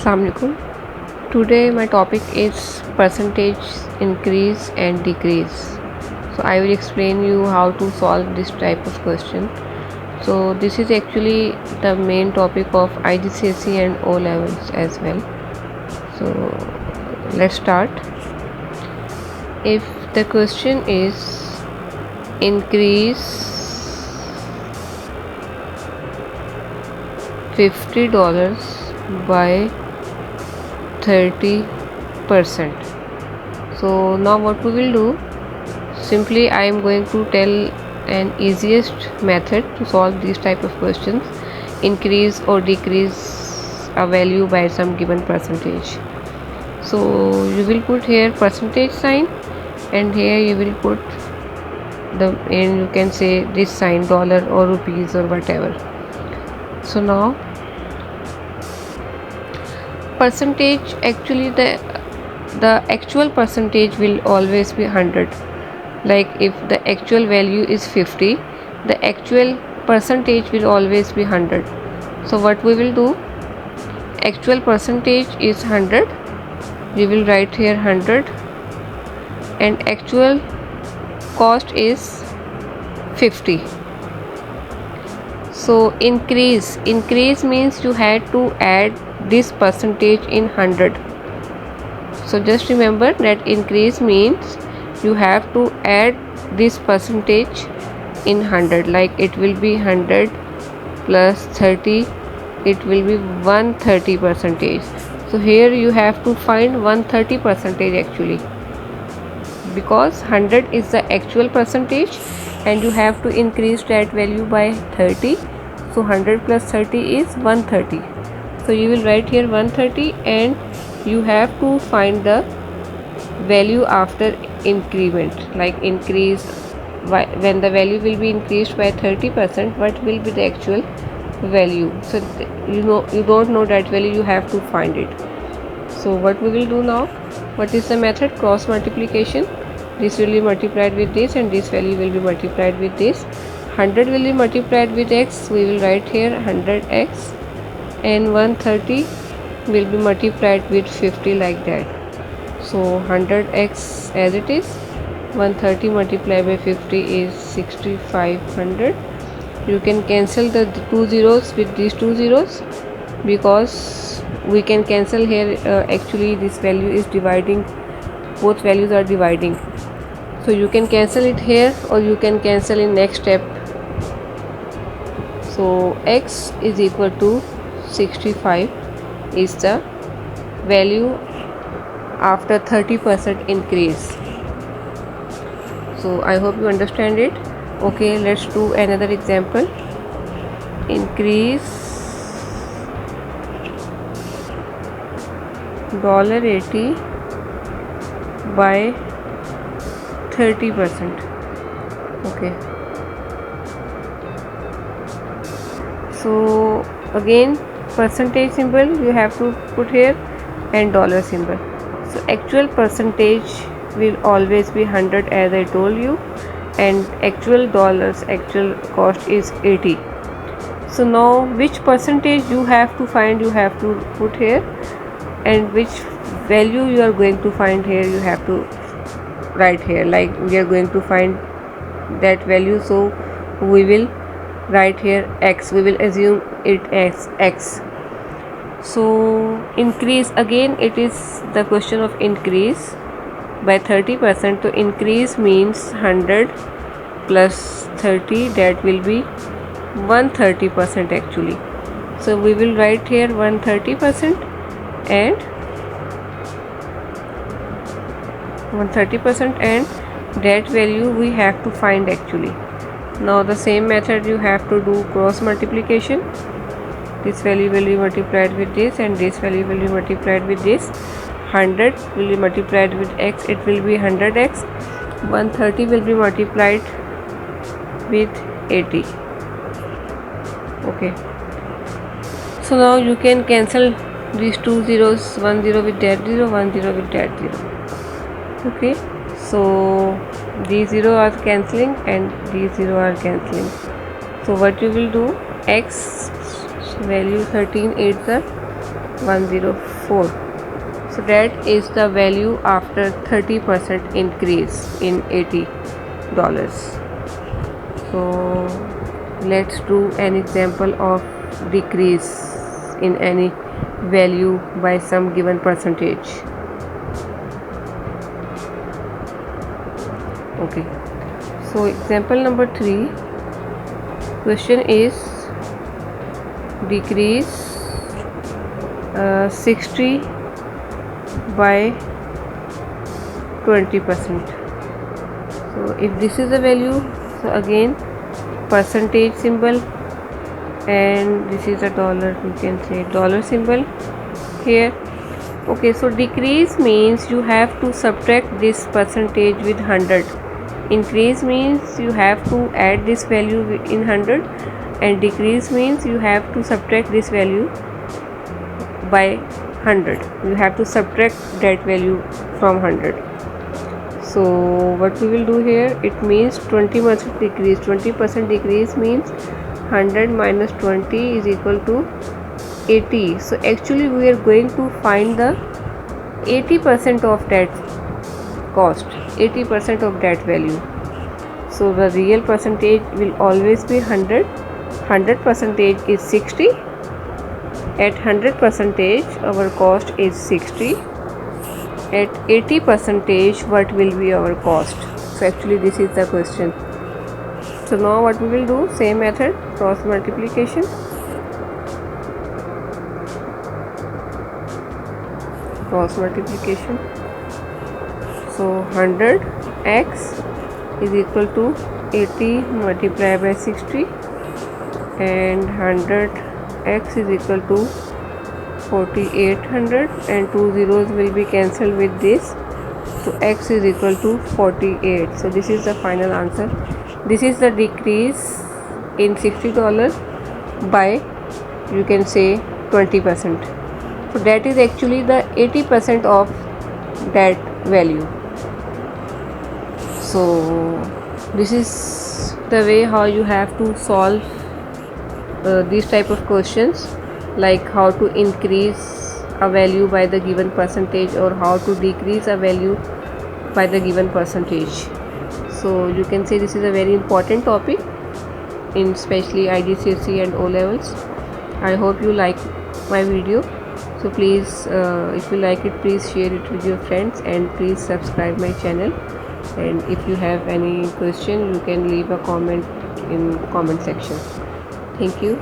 Assalamu alaikum. Today my topic is percentage increase and decrease. So I will explain you how to solve this type of question. So this is actually the main topic of IGCSE and O levels as well. So let's start. If the question is increase $50 by 30%. So now what we will do, simply I am going to tell an easiest method to solve these type of questions. Increase or decrease a value by some given percentage. So you will put here percentage sign, and here you will put and you can say this sign, dollar or rupees or whatever. So now percentage, actually the actual percentage will always be 100. Like if the actual value is 50, the actual percentage will always be 100. So what we will do, actual percentage is 100, we will write here 100, and actual cost is 50. So increase means you had to add this percentage in 100. So just remember that increase means you have to add this percentage in 100. Like it will be 100 plus 30, it will be 130 percentage. So here you have to find 130 percentage actually, because 100 is the actual percentage and you have to increase that value by 30. So 100 plus 30 is 130. So you will write here 130, and you have to find the value after increment. Like increase, when the value will be increased by 30%, what will be the actual value? So you don't know that value, you have to find it. So what we will do now, what is the method? Cross multiplication. This will be multiplied with this, and this value will be multiplied with this. 100 will be multiplied with x, we will write here 100x, and 130 will be multiplied with 50, like that. So 100x as it is, 130 multiplied by 50 is 6500. You can cancel the two zeros with these two zeros, because we can cancel here. Actually this value is dividing, both values are dividing, so you can cancel it here or you can cancel in next step. So x is equal to 65 is the value after 30% increase. So I hope you understand it. Okay, let's do another example. Increase $80 by 30%. Okay, so again percentage symbol you have to put here, and dollar symbol. So actual percentage will always be 100 as I told you, and actual cost is 80. So now which percentage you have to find, you have to put here, and which value you are going to find here, you have to write here. Like we are going to find that value, so we will write here x, we will assume it as x. So increase, again it is the question of increase by 30%. So increase means 100 plus 30, that will be 130% actually. So we will write here 130%, and 130%, and that value we have to find actually. Now the same method you have to do cross multiplication. This value will be multiplied with this, and this value will be multiplied with this. 100 will be multiplied with x, it will be 100x. 130 will be multiplied with 80. Okay, so now you can cancel these two zeros, 1 0 with that 0, 1 0 with that 0. Okay, so these 0 are cancelling and these 0 are cancelling. So what you will do, x value 13 8 the 105. 4. So that is the value after 30% increase in $80. So let's do an example of decrease in any value by some given percentage. Okay, so example number 3, question is decrease 60 by 20%. So if this is the value, so again percentage symbol, and this is a dollar, you can say dollar symbol here. Okay, so decrease means you have to subtract this percentage with 100. Increase means you have to add this value in 100, and decrease means you have to subtract this value by 100. You have to subtract that value from 100. So what we will do here, it means 20% decrease. 20% decrease means 100 minus 20 is equal to 80. So actually we are going to find the 80% of that cost, 80% of that value. So the real percentage will always be 100. 100% is 60. At 100% our cost is 60. At 80% what will be our cost? So actually this is the question. So now what we will do, same method, cross multiplication. Cross multiplication. So 100x is equal to 80 multiplied by 60, and 100x is equal to 4800, and 2 zeros will be cancelled with this. So x is equal to 48. So this is the final answer. This is the decrease in $60 by, you can say, 20%. So that is actually the 80% of that value. So this is the way how you have to solve these type of questions, like how to increase a value by the given percentage or how to decrease a value by the given percentage. So you can say this is a very important topic in especially IGCSE and O levels. I hope you like my video. So please, if you like it, please share it with your friends, and please subscribe my channel. And if you have any question, you can leave a comment in comment section. Thank you.